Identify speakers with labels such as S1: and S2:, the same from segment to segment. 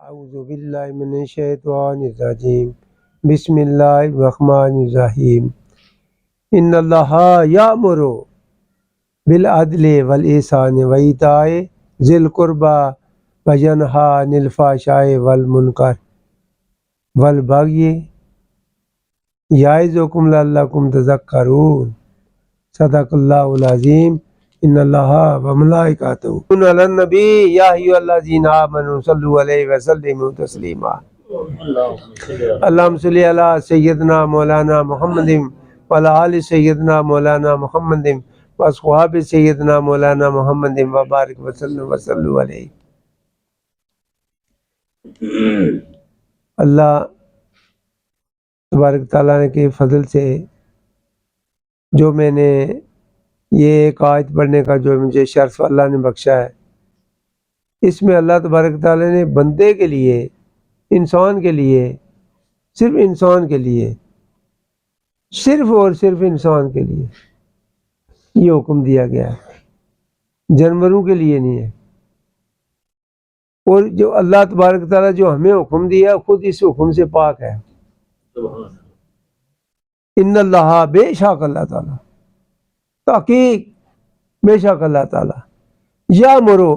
S1: اعوذ باللہ من الشیطان الرجیم بسم اللہ الرحمن الرحیم ان اللہ یأمر بالعدل والإحسان وإیتاء ذی القربى وینہی عن الفحشاء والمنکر والبغی یعظکم لعلکم تذکرون صدق اللہ العظیم ان اللہ وملائکتہ یصلون علی النبی یا ایھا الذین آمنوا صلوا علیہ وسلموا تسلیما اللہم صلی علی سیدنا مولانا محمد وعلی آل سیدنا مولانا محمد واصحاب سیدنا مولانا محمد وبارک وسلم وصلوا علیہ۔ اللہ تبارک تعالیٰ کے فضل سے جو میں نے یہ ایک آیت پڑھنے کا جو مجھے شرف اللہ نے بخشا ہے، اس میں اللہ تبارک تعالیٰ نے بندے کے لیے، انسان کے لیے، صرف انسان کے لیے، صرف اور صرف انسان کے لیے یہ حکم دیا گیا ہے، جانوروں کے لیے نہیں ہے۔ اور جو اللہ تبارک تعالیٰ جو ہمیں حکم دیا خود اس حکم سے پاک ہے۔ ان اللہ، بے شک اللہ تعالیٰ، تحقیق بے شک اللہ تعالیٰ، یامرو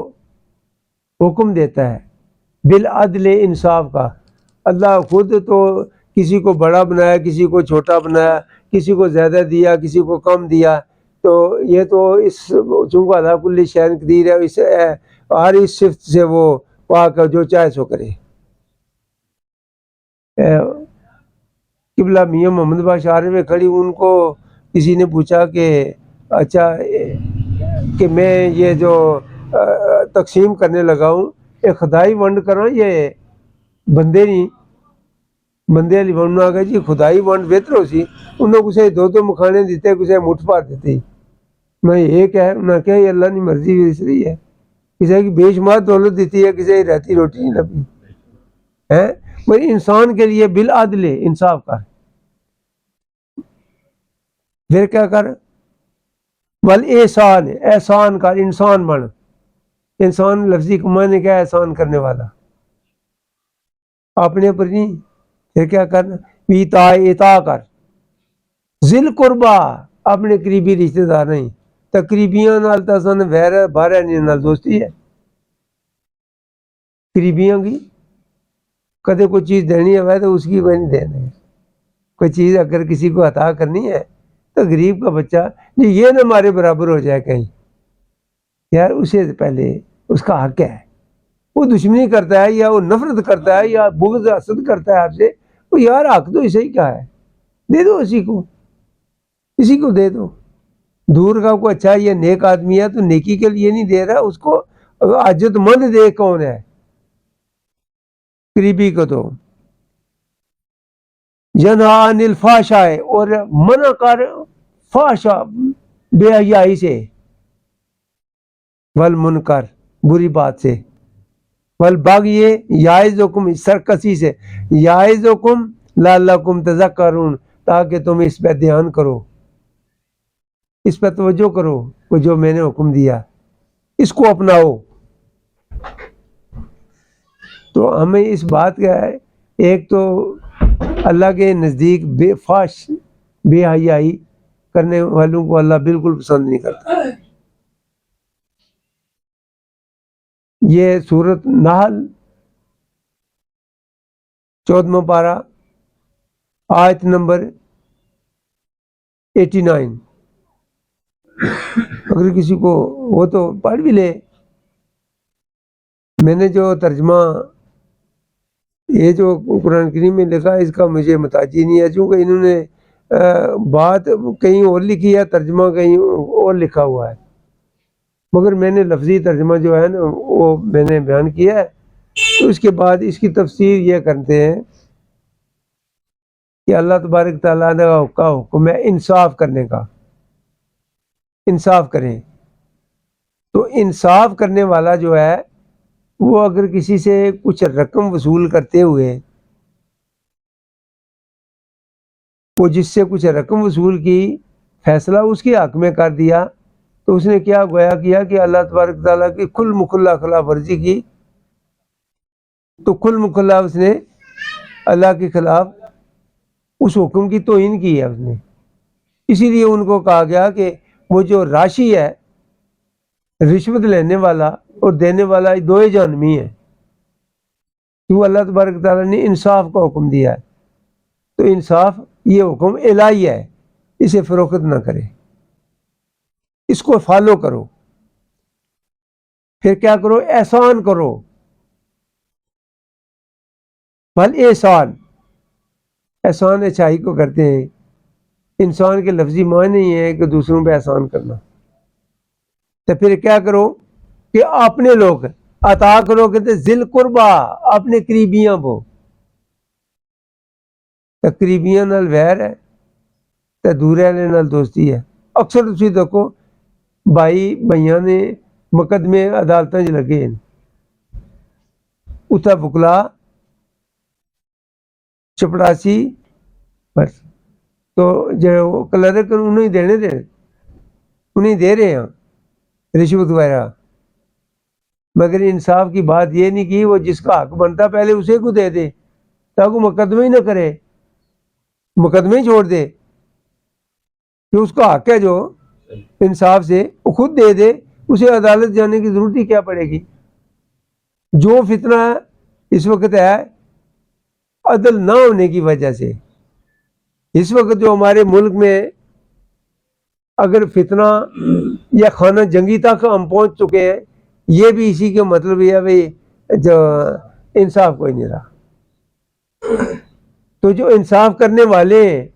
S1: حکم دیتا ہے، بالعدل انصاف کا۔ اللہ خود تو کسی کو بڑا بنایا، کسی کو چھوٹا بنایا، کسی کو زیادہ دیا، کسی کو کم دیا، تو یہ تو اس چونکہ اللہ کل شیء قدیر ہے، اس ہر اس صفت سے وہ پاک ہے، جو چاہے سو کرے۔ قبلہ میاں محمد بادشاہ میں کھڑی، ان کو کسی نے پوچھا کہ اچھا کہ میں یہ جو تقسیم کرنے لگا ہوں، یہ خدائی ونڈ کروں یہ بندے نہیں؟ بندے والی ونڈ آ گئے جی، خدائی ونڈ بہتر ہو سی، انہوں کسے دو مکھانے دیتے، کسے مٹھ پار دیتے، میں ایک ہے، انہوں نے کہا یہ اللہ کی مرضی اس لیے ہے، کسی کی بے شمار دولت دیتی ہے، کسی کی رہتی روٹی نہیں لبی ہے۔ بھائی انسان کے لیے بالعدل انصاف کر، پھر کیا کر، والاحسان، احسان کر، انسان بن۔ انسان لفظی کا معنی کیا ہے؟ احسان کرنے والا، اپنے اوپر نہیں۔ پھر کیا کرنا؟ ایتاء، عطا کر، ذی القربیٰ، اپنے قریبی رشتہ دار نہیں، تقریبیاں نال تسن ویر بارہ نہیں، نال دوستی ہے۔ قریبیاں کی کدے کوئی چیز دینی ہے تو اس کی کوئی نہیں دینا ہے۔ کوئی چیز اگر کسی کو عطا کرنی ہے تو غریب کا بچہ جی یہ نہ ہمارے برابر ہو جائے کہیں، یار اسے پہلے اس کا حق ہے۔ وہ دشمنی کرتا ہے یا وہ نفرت کرتا ہے یا بغض حسد کرتا ہے آپ سے، وہ یار حق تو اسے ہی کیا ہے، دے دو اسی کو دے دو۔ دور کا کوئی اچھا یہ نیک آدمی ہے تو نیکی کے لیے نہیں دے رہا، اس کو حاجت مند دے کون ہے؟ قریبی کو تو۔ ینہی عن الفحشاء، اور منع کر فحشاء بے حیائی سے، والمنکر بری بات سے، والبغی یعظکم سرکشی سے، یعظکم لعلکم تذکرون، تاکہ تم اس پہ دھیان کرو، اس پہ توجہ کرو، وہ جو میں نے حکم دیا اس کو اپناؤ۔ تو ہمیں اس بات کا ہے، ایک تو اللہ کے نزدیک بے فحش بے حیائی کرنے والوں کو اللہ بالکل پسند نہیں کرتا۔ یہ سورۃ نحل 14واں پارہ آیت نمبر 89، اگر کسی کو وہ تو پڑھ بھی لے۔ میں نے جو ترجمہ یہ جو قرآن کریم میں لکھا ہے اس کا مجھے متوجہ نہیں ہے، چونکہ انہوں نے بات کہیں اور لکھی ہے، ترجمہ کہیں اور لکھا ہوا ہے، مگر میں نے لفظی ترجمہ جو ہے نا وہ میں نے بیان کیا ہے۔ تو اس کے بعد اس کی تفسیر یہ کرتے ہیں کہ اللہ تبارک تعالیٰ کا حکم ہے انصاف کرنے کا، انصاف کریں۔ تو انصاف کرنے والا جو ہے وہ اگر کسی سے کچھ رقم وصول کرتے ہوئے، وہ جس سے کچھ رقم وصول کی، فیصلہ اس کے حق میں کر دیا، تو اس نے کیا گویا کیا کہ اللہ تبارک تعالیٰ کی کل مکلہ خلاف ورزی کی، تو کل مکلا اس نے اللہ کے خلاف اس حکم کی توہین کی ہے اس نے. اسی لیے ان کو کہا گیا کہ وہ جو راشی ہے، رشوت لینے والا اور دینے والا، دو جہنمی ہیں. تو اللہ تبارک تعالیٰ نے انصاف کا حکم دیا ہے، تو انصاف یہ حکم الہی ہے، اسے فروخت نہ کرے، اس کو فالو کرو. پھر کیا کرو؟ احسان کرو. بل احسان، احسان اچھائی کو کرتے ہیں. انسان کے لفظی معنی یہ ہے کہ دوسروں پہ احسان کرنا. تو پھر کیا کرو کہ اپنے لوگ عطا کرو، کہتے ذل قربا، اپنے قریبیاں کو. تو قریبیاں نال ویر ہے تو دورے والے نال دوستی ہے. اکثر تسی دیکھو بھائی بھائیاں نے مقدمے عدالتاں چ لگے ہیں، اتھا بکلا چپڑاسی بس. تو جو کلرک انہیں انہیں دے رہے ہیں رشوت وغیرہ، مگر انصاف کی بات یہ نہیں کی وہ جس کا حق بنتا پہلے اسے کو دے دے تاکہ مقدمے ہی نہ کرے، مقدمے ہی چھوڑ دے. کہ اس کا حق ہے جو انصاف سے وہ خود دے دے، اسے عدالت جانے کی ضرورت ہی کیا پڑے گی. جو فتنہ اس وقت ہے عدل نہ ہونے کی وجہ سے، اس وقت جو ہمارے ملک میں اگر فتنہ یا خانہ جنگی تک ہم پہنچ چکے ہیں، یہ بھی اسی کے مطلب یہ ہے بھائی جو انصاف کوئی نہیں رہا. تو جو انصاف کرنے والے ہیں،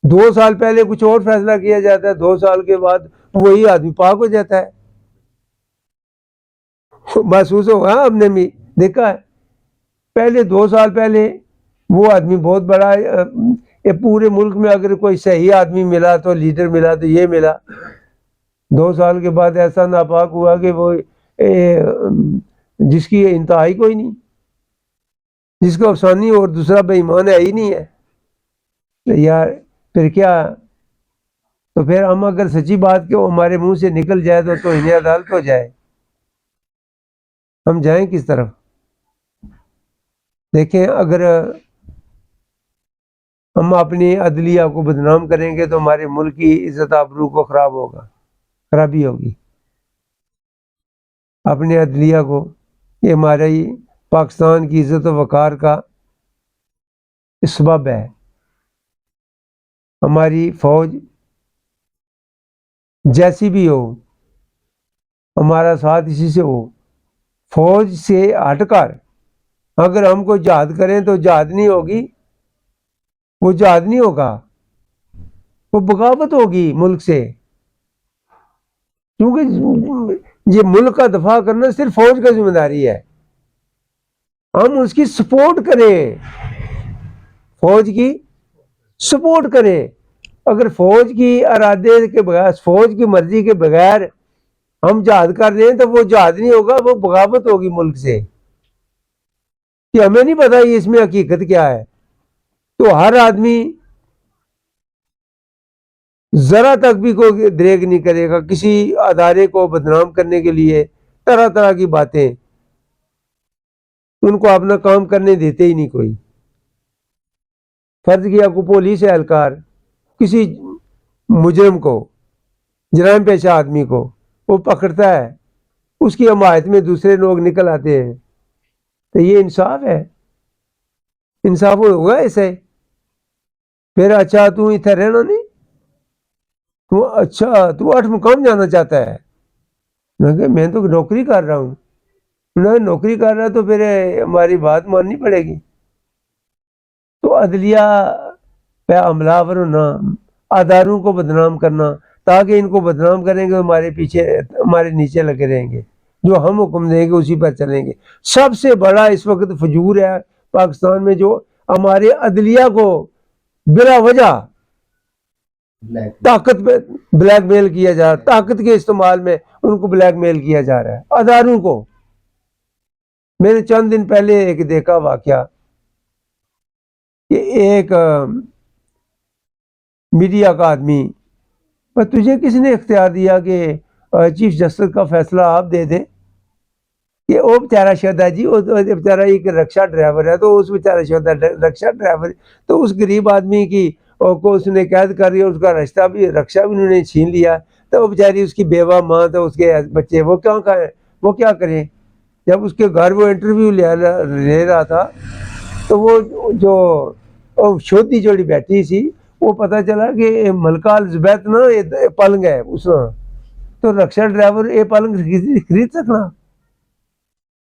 S1: 2 سال پہلے کچھ اور فیصلہ کیا جاتا ہے، 2 سال کے بعد وہی آدمی پاک ہو جاتا ہے. محسوس ہوگا ہم نے بھی دیکھا ہے. پہلے 2 سال پہلے وہ آدمی بہت بڑا، پورے ملک میں اگر کوئی صحیح آدمی ملا تو لیڈر ملا تو یہ ملا. 2 سال کے بعد ایسا ناپاک ہوا کہ وہ جس کی انتہائی کوئی نہیں، جس کا افسانی اور دوسرا بے ایمان ہے ہی نہیں ہے. یار پھر کیا؟ تو پھر ہم اگر سچی بات کہ ہمارے منہ سے نکل جائے تو انہیں عدالت ہو جائے، ہم جائیں کس طرف؟ دیکھیں اگر ہم اپنی عدلیہ کو بدنام کریں گے تو ہمارے ملک کی عزت آبرو کو خرابی ہوگی. اپنے عدلیہ کو، یہ ہمارے پاکستان کی عزت و وقار کا سبب ہے. ہماری فوج جیسی بھی ہو، ہمارا ساتھ اسی سے ہو. فوج سے ہٹ کر اگر ہم کو جہاد کریں تو جہاد نہیں ہوگی، وہ جہاد نہیں ہوگا، وہ بغاوت ہوگی ملک سے. کیونکہ یہ ملک کا دفاع کرنا صرف فوج کا ذمہ داری ہے. ہم اس کی سپورٹ کریں، فوج کی سپورٹ کریں. اگر فوج کی ارادے کے بغیر، فوج کی مرضی کے بغیر ہم جہاد کر رہے ہیں تو وہ جہاد نہیں ہوگا، وہ بغاوت ہوگی ملک سے. کہ ہمیں نہیں پتا یہ اس میں حقیقت کیا ہے. تو ہر آدمی ذرا تک بھی کوئی دریغ نہیں کرے گا کسی ادارے کو بدنام کرنے کے لیے. طرح طرح کی باتیں، ان کو اپنا کام کرنے دیتے ہی نہیں کوئی. فرض کیا کو پولیس اہلکار کسی مجرم کو، جرائم پیشہ آدمی کو وہ پکڑتا ہے، اس کی حمایت میں دوسرے لوگ نکل آتے ہیں، تو یہ انصاف ہے؟ انصاف ہوگا ایسے؟ پھر اچھا تو اتنے رہنا نہیں، تو اچھا تو 8 مقام جانا چاہتا ہے؟ میں تو نوکری کر رہا ہوں. نوکری کر رہا ہے تو پھر ہماری بات ماننی پڑے گی. تو عدلیہ پہ حملہ آور ہونا، اداروں کو بدنام کرنا، تاکہ ان کو بدنام کریں گے ہمارے پیچھے، ہمارے نیچے لگے رہیں گے، جو ہم حکم دیں گے اسی پر چلیں گے. سب سے بڑا اس وقت فجور ہے پاکستان میں، جو ہمارے عدلیہ کو بلا وجہ طاقت پہ بلیک میل کیا جا رہا ہے، طاقت کے استعمال میں ان کو بلیک میل کیا جا رہا ہے اداروں کو. میں نے چند دن پہلے ایک دیکھا واقعہ کہ ایک میڈیا کا آدمی، پر تجھے کس نے اختیار دیا کہ چیف جسٹس کا فیصلہ آپ دے دیں؟ کہ وہ بیچارہ شہدا جی، وہ بیچارہ ایک رکشا ڈرائیور ہے، تو اس بیچارہ شہدا رکشا ڈرائیور، تو اس غریب آدمی کی کو اس نے قید کر لیا، اس کا رشتہ بھی، رکشا بھی انہوں نے چھین لیا، تو وہ بیچاری اس کی بیوہ ماں، تو اس کے بچے، وہ کیا کھائیں، وہ کیا کریں؟ جب اس کے گھر وہ انٹرویو لے رہا تھا، تو وہ جو شودی جوڑی بیٹھی تھی، وہ پتہ چلا کہ ملکہ الزبیتھ نا یہ پلنگ ہے اس نا، تو رکشا ڈرائیور یہ پلنگ خرید سکنا،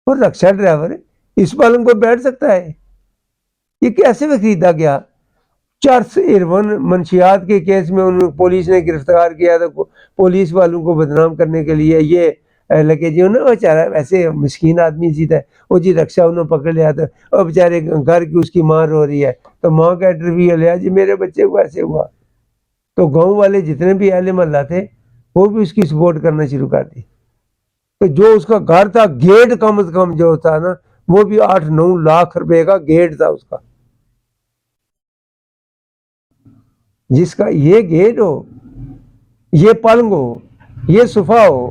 S1: اور رکشا ڈرائیور اس پلنگ پر بیٹھ سکتا ہے؟ یہ کیسے میں خریدا گیا؟ چرس ایرون منشیات کے کیس میں انہوں پولیس نے گرفتار کیا، تو پولیس والوں کو بدنام کرنے کے لیے یہ لگے جی انہوں نے بیچارہ ویسے مسکین آدمی سی تھا، وہ جی رکشا انہوں پکڑ لیا تھا، اور بیچارے گھر کی اس کی ماں رو رہی ہے، تو ماں کا انٹرویو لیا جی میرے بچے کو ایسے ہوا، تو گاؤں والے جتنے بھی اہل محلہ تھے وہ بھی اس کی سپورٹ کرنا شروع کر دی، تو جو اس کا گھر تھا، گیٹ کم از کم جو تھا نا، وہ بھی 8-9 لاکھ روپے کا گیٹ تھا اس کا، جس کا یہ گیٹ ہو، یہ پلنگ ہو، یہ صفا ہو،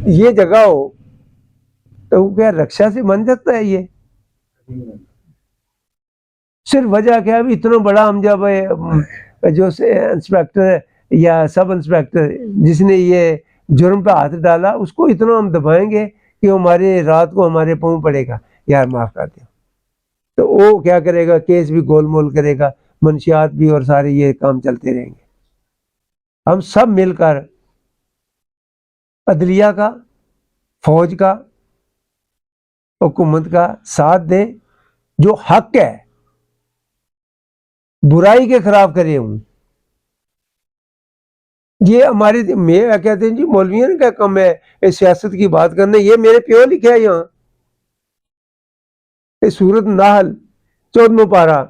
S1: یہ جگہ ہو، تو وہ کیا رکشا سے بن سکتا ہے؟ یہ صرف وجہ کیا ہے؟ اتنا بڑا ہم جب جو انسپیکٹر یا سب انسپیکٹر جس نے یہ جرم پہ ہاتھ ڈالا، اس کو اتنا ہم دبائیں گے کہ ہمارے رات کو ہمارے پاؤں پڑے گا، یار معاف کر دیں، تو وہ کیا کرے گا؟ کیس بھی گول مول کرے گا، منشیات بھی، اور سارے یہ کام چلتے رہیں گے۔ ہم سب مل کر عدلیہ کا، فوج کا، حکومت کا ساتھ دیں، جو حق ہے برائی کے خلاف کرے ہوں۔ یہ ہماری میں کہتے ہیں جی مولویوں نے کیا کم ہے سیاست کی بات کرنا، یہ میرے پیو لکھا ہے یہاں، یہ سورۃ نحل 14واں پارہ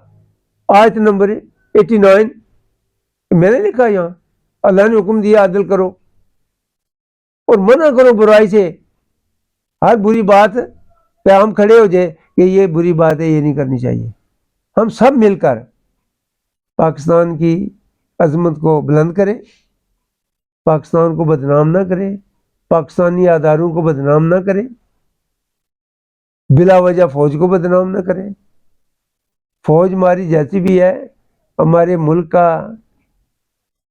S1: آیت نمبر 89، میں نے لکھا یہاں، اللہ نے حکم دیا عدل کرو اور منع کرو برائی سے، ہر بری بات پہ ہم کھڑے ہو جائے کہ یہ بری بات ہے، یہ نہیں کرنی چاہیے۔ ہم سب مل کر پاکستان کی عظمت کو بلند کریں، پاکستان کو بدنام نہ کریں، پاکستانی اداروں کو بدنام نہ کریں، بلا وجہ فوج کو بدنام نہ کریں۔ فوج ہماری جیسی بھی ہے، ہمارے ملک کا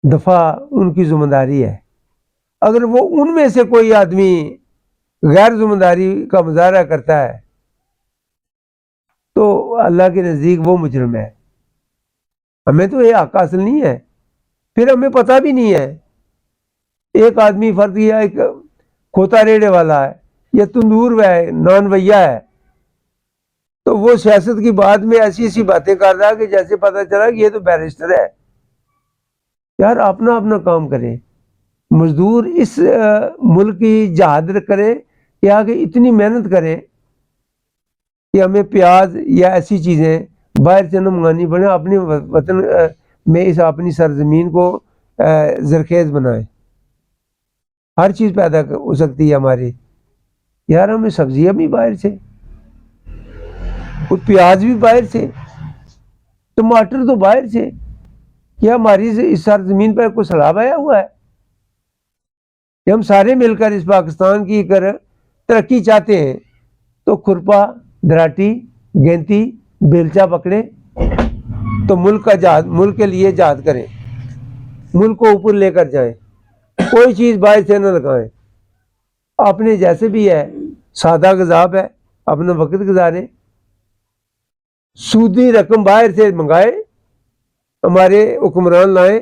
S1: دفاع ان کی ذمہ داری ہے، اگر وہ ان میں سے کوئی آدمی غیر ذمہ داری کا مظاہرہ کرتا ہے تو اللہ کے نزدیک وہ مجرم ہے۔ ہمیں تو یہ حق حاصل نہیں ہے، پھر ہمیں پتہ بھی نہیں ہے، ایک آدمی فرض یا ایک کھوتا ریڑے والا ہے یا تندور ہے، نان ویا ہے، تو وہ سیاست کی بات میں ایسی ایسی باتیں کر رہا ہے کہ جیسے پتہ چلا کہ یہ تو بیرسٹر ہے۔ یار اپنا اپنا کام کریں، مزدور اس ملک کی جہاد کرے کہ آگے اتنی محنت کرے کہ ہمیں پیاز یا ایسی چیزیں باہر سے نہ منگانی پڑے، اپنے وطن میں اس اپنی سرزمین کو زرخیز بنائیں، ہر چیز پیدا ہو سکتی ہے ہماری۔ یار ہمیں سبزیاں بھی باہر سے، اور پیاز بھی باہر سے، ٹماٹر تو باہر سے، کیا ہماری اس سرزمین پر کوئی سیلاب آیا ہوا ہے؟ کہ ہم سارے مل کر اس پاکستان کی ترقی چاہتے ہیں تو کھرپا، دراٹی، گینتی، بیلچا پکڑیں تو ملک کے لیے جہاد کریں، ملک کو اوپر لے کر جائیں، کوئی چیز باہر سے نہ لگائیں، اپنے جیسے بھی ہے سادہ غذاب ہے، اپنا وقت گزاریں، سودی رقم باہر سے منگائیں، ہمارے حکمران لائیں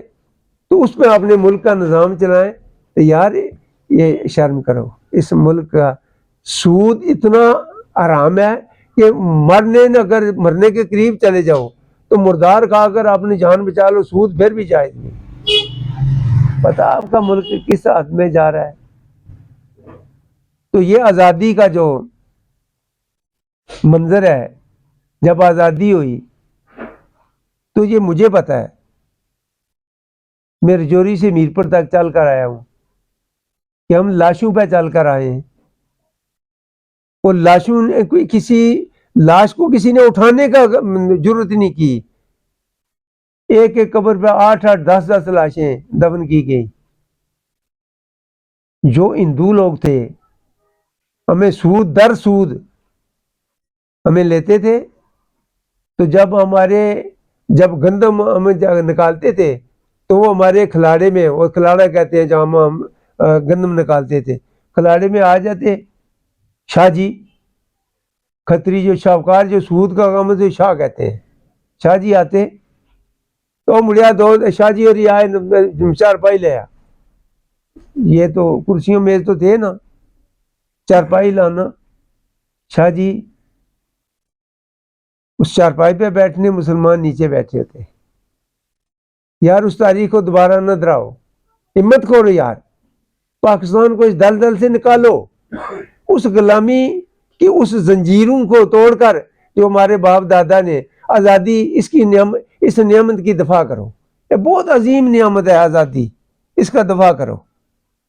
S1: تو اس میں اپنے ملک کا نظام چلائیں۔ تو یار یہ شرم کرو، اس ملک کا سود اتنا حرام ہے کہ اگر مرنے کے قریب چلے جاؤ تو مردار کھا کر اپنی جان بچا لو، سود پھر بھی جائز نہیں۔ پتہ آپ کا ملک کس حد میں جا رہا ہے؟ تو یہ آزادی کا جو منظر ہے، جب آزادی ہوئی تو یہ مجھے پتہ ہے، میں رجوری سے میرپور تک چل کر آیا ہوں کہ ہم لاشوں پہ چل کر آئے ہیں، اور کسی لاش کو کسی نے اٹھانے کا ضرورت نہیں کی، ایک ایک قبر پہ 8-8 10-10 لاشیں دفن کی گئی۔ جو ہندو لوگ تھے ہمیں سود در سود ہمیں لیتے تھے. تو جب گندم ہمیں نکالتے تھے تو وہ ہمارے کھلاڑے میں، وہ کھلاڑا کہتے ہیں جہاں ہم گندم نکالتے تھے، کھلاڑے میں آ جاتے شاہ جی، کھتری جو شاہکار جو سود کا کام ہے شاہ کہتے ہیں، شاہ جی آتے تو مڑیا دو شاہ جی اور یہ آئے چارپائی لیا. یہ تو کرسیوں میں تو تھے نا، چارپائی لانا. شاہ جی اس چارپائی پہ بیٹھنے، مسلمان نیچے بیٹھے ہوتے. یار اس تاریخ کو دوبارہ نہ دراؤ، ہمت کرو یار، پاکستان کو اس دلدل سے نکالو، اس غلامی کی اس زنجیروں کو توڑ کر جو ہمارے باپ دادا نے آزادی اس نعمت کی دفاع کرو. یہ بہت عظیم نعمت ہے آزادی، اس کا دفاع کرو.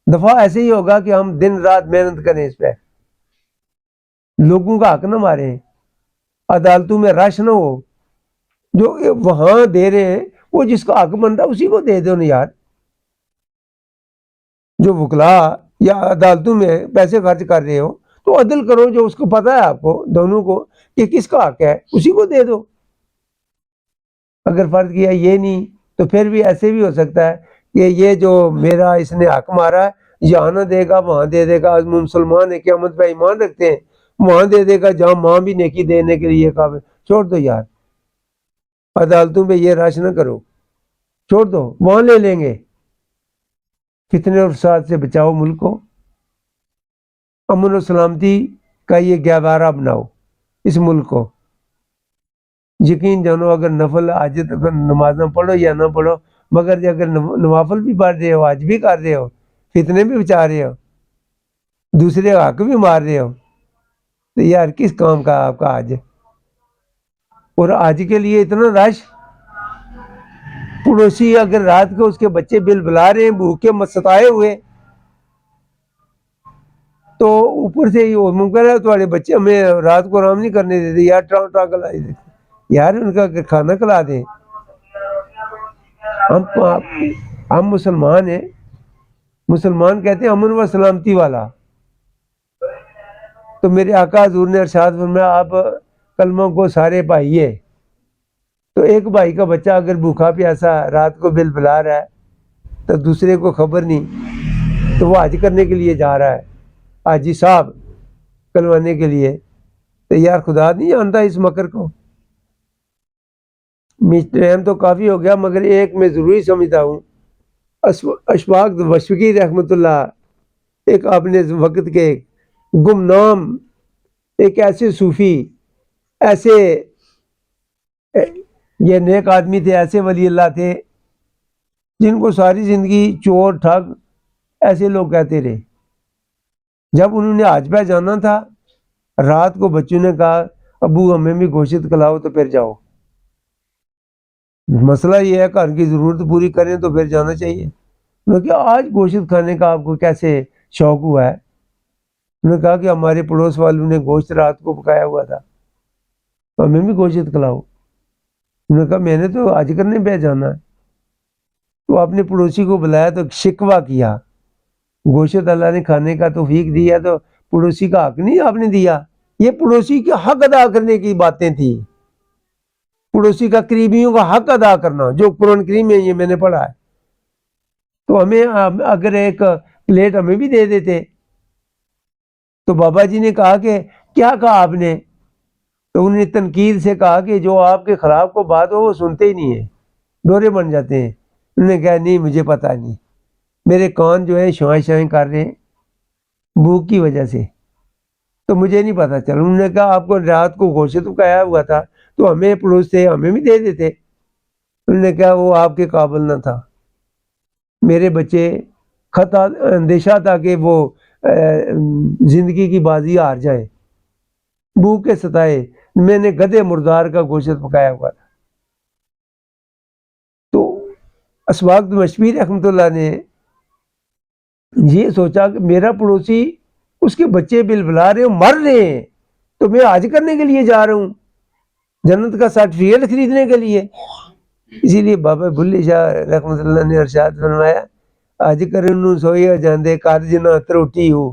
S1: دفاع ایسے ہی ہوگا کہ ہم دن رات محنت کریں اس پہ، لوگوں کا حق نہ ماریں، عدالتوں میں رش نہ ہو. جو وہاں دے رہے ہیں وہ جس کا حق بنتا ہے اسی کو دے دو نا یار. جو وکلا یا عدالتوں میں پیسے خرچ کر رہے ہو تو عدل کرو، جو اس کو پتہ ہے آپ کو دونوں کو کہ کس کا حق ہے اسی کو دے دو. اگر فرض کیا یہ نہیں تو پھر بھی ایسے بھی ہو سکتا ہے کہ یہ جو میرا اس نے حق مارا ہے یہاں نہ دے گا وہاں دے دے گا. مسلمان ہے قیامت پہ ایمان رکھتے ہیں، وہاں دے دے گا جہاں ماں بھی نیکی دینے کے لیے قابل. چھوڑ دو یار، عدالتوں پہ یہ رش نہ کرو، چھوڑ دو، وہاں لے لیں گے. فتنے اور فساد سے بچاؤ ملک کو، امن و سلامتی کا یہ گہوارہ بناؤ اس ملک کو. یقین جانو اگر نفل حاجت اگر نمازیں پڑھو یا نہ پڑھو، مگر اگر نوافل بھی پڑھ رہے ہو، حج بھی کر رہے ہو، فتنے بھی بچا رہے ہو، دوسرے حق بھی مار رہے ہو، تو یار کس کام کا آپ کا حج؟ اور حج کے لیے اتنا رش، پڑوسی اگر رات کو اس کے بچے بل بلا رہے ہیں بھوکے ستائے ہوئے، تو اوپر سے یہ ممکن ہے تمہارے بچے ہمیں رات کو آرام نہیں کرنے دیتے، یار ٹرانک لائی دیتے، یار ان کا کھانا کھلا دیں. ہم مسلمان ہیں، مسلمان کہتے ہیں امن و سلامتی والا. تو میرے آقا حضور نے ارشاد فرمایا آپ کلمہ کو سارے پائیے. تو ایک بھائی کا بچہ اگر بھوکا پیاسا رات کو بل بلا رہا ہے تو دوسرے کو خبر نہیں، تو وہ حج کرنے کے لیے جا رہا ہے، حاجی صاحب کلوانے کے لیے، تو یار خدا نہیں جانتا اس مکر کو. ٹائم تو کافی ہو گیا مگر ایک میں ضروری سمجھتا ہوں. اشفاق وشفقی رحمۃ اللہ ایک اپنے وقت کے گمنام ایک ایسے صوفی، ایسے یہ نیک آدمی تھے، ایسے ولی اللہ تھے جن کو ساری زندگی چور ٹھگ ایسے لوگ کہتے رہے. جب انہوں نے حج پہ جانا تھا، رات کو بچوں نے کہا ابو ہمیں بھی گوشت کھلاؤ، تو پھر جاؤ. مسئلہ یہ ہے گھر کی ضرورت پوری کریں تو پھر جانا چاہیے. انہوں نے کہا آج گوشت کھانے کا آپ کو کیسے شوق ہوا ہے؟ انہوں نے کہا کہ ہمارے پڑوس والوں نے گوشت رات کو پکایا ہوا تھا، ہمیں بھی گوشت کھلاؤ. انہوں نے کہا میں نے تو حج کرنے پہ جانا ہے. تو اپنے پڑوسی کو بلایا تو شکوہ کیا، گوشت اللہ نے کھانے کا توفیق دیا تو پڑوسی کا حق نہیں آپ نے دیا. یہ پڑوسی کے حق ادا کرنے کی باتیں تھیں، پڑوسی کا قریبیوں کا حق ادا کرنا، جو قرآن کریم میں یہ میں نے پڑھا ہے. تو ہمیں اگر ایک پلیٹ ہمیں بھی دے دیتے. تو بابا جی نے کہا کہ کیا کہا آپ نے؟ تو انہوں نے تنقید سے کہا کہ جو آپ کے خلاف کو بات ہو وہ سنتے ہی نہیں ہیں، ڈورے بن جاتے ہیں. انہوں نے کہا نہیں مجھے پتہ نہیں، میرے کان جو ہیں شوائیں شوائیں کر رہے ہیں بھوک کی وجہ سے، تو مجھے نہیں پتہ چلا. انہوں نے کہا آپ کو رات کو گوشت پکایا ہوا تھا تو ہمیں پڑوس تھے ہمیں بھی دے دیتے. انہوں نے کہا وہ آپ کے قابل نہ تھا، میرے بچے خطا اندیشہ تھا کہ وہ زندگی کی بازی ہار جائیں، بھوک کے ستائے، میں نے گدھے مردار کا گوشت پکایا ہوا تھا. تو اشفاق دمشقی رحمۃ اللہ نے یہ سوچا کہ میرا پڑوسی اس کے بچے بل بلا رہے ہیں مر رہے ہیں، تو میں حج کرنے کے لیے جا رہا ہوں جنت کا سرٹیفکیٹ خریدنے کے لیے. اسی لیے بابا بلے شاہ رحمۃ اللہ نے ارشاد فرمایا حج کرن نوں سوئے جاندے کارج نہ تروٹی ہو،